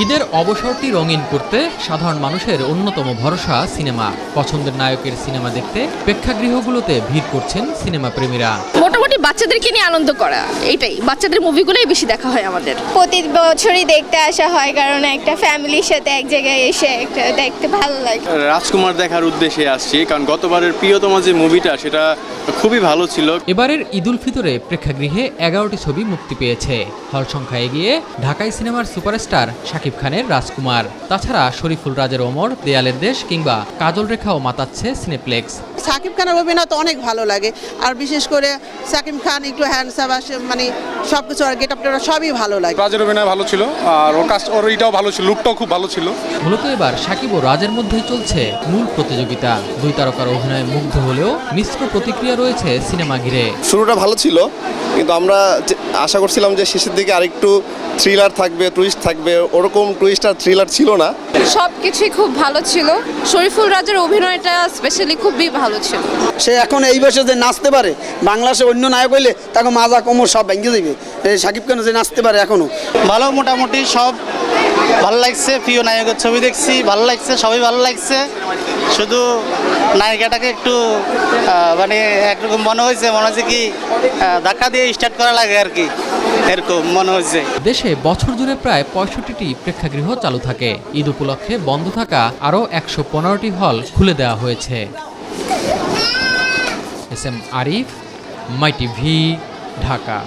ঈদের অবসরটি রঙিন করতে সাধারণ মানুষের অন্যতম ভরসা সিনেমা। পছন্দের নায়কের সিনেমা দেখতে প্রেক্ষাগৃহগুলোতে ভিড় করছেন সিনেমা প্রেমীরা। মোটামুটি বাচ্চাদেরকে নিয়ে আনন্দ করা, এইটাই বাচ্চাদের মুভিগুলোই বেশি দেখা হয় আমাদের। প্রতি বছরই দেখতে আসা হয়, কারণ একটা ফ্যামিলির সাথে এক জায়গায় এসে একটা দেখতে ভালো লাগে। রাজকুমার দেখার উদ্দেশ্যে আসছি, কারণ গতবারের প্রিয়তম যে মুভিটা সেটা খুবই ভালো ছিল। এবারের ঈদ উল ফিতরে প্রেক্ষাগৃহে 11টি ছবি মুক্তি পেয়েছে। হল সংখ্যা এগিয়ে ঢাকাই সিনেমার সুপারস্টার শাকিব খানের রাজকুমার। তাছাড়া শরীফুল রাজের ওমর, দেয়ালের দেশ কিংবা কাজল রেখাও মাতাচ্ছে সিনেপ্লেক্স। শাকিব খানের অভিনয় তো অনেক ভালো লাগে, আর বিশেষ করে শাকিব খান একটু হ্যান্ডসাম আসে, মানে সবকিছু আর গেট আপটা সবই ভালো লাগে। রাজের অভিনয় ভালো ছিল, আর ওর এটাও ভালো ছিল, লুকটাও খুব ভালো ছিল। মূলত এবার শাকিব ও রাজের মধ্যেই চলছে মূল প্রতিযোগিতা। দুই তারকার অভিনয়ে মুগ্ধ হলেও মিশ্র প্রতিক্রিয়া রয়েছে সিনেমা ঘিরে। শুরুটা ভালো ছিল, কিন্তু আমরা আশা করছিলাম যে শেষের দিকে আরেকটু থ্রিলার থাকবে, টুইস্ট থাকবে। ওরকম টুইস্ট আর থ্রিলার ছিল না। সব কিছুই খুব ভালো ছিল। শরীফুল রাজের অভিনয়টা স্পেশালি খুবই ভালো ছিল। সে এখন এই বয়সে যে নাচতে পারে, বাংলাদেশে অন্য নায়ক হইলে তাকে মাজা কোমর সব ভেঙে দেবে। শাকিব খান যে নাচতে পারে এখনো ভালো, মোটামুটি সব ভালো লাগছে। প্রিয় নায়কের ছবি দেখছি, ভালো লাগছে, সবই ভালো লাগছে। শুধু নায়িকাটাকে একটু মানে একরকম মনে হয়েছে কি ধাক্কা দিয়ে স্টার্ট করা লাগে আর কি, এরকম মনে হয়েছে। দেশে বছর জুড়ে প্রায় 65টি প্রেক্ষাগৃহ চালু থাকে। ঈদ উপলক্ষে বন্ধ থাকা আরও 115টি হল খুলে দেওয়া হয়েছে। এস এম আরিফ, মাই টিভি, ঢাকা।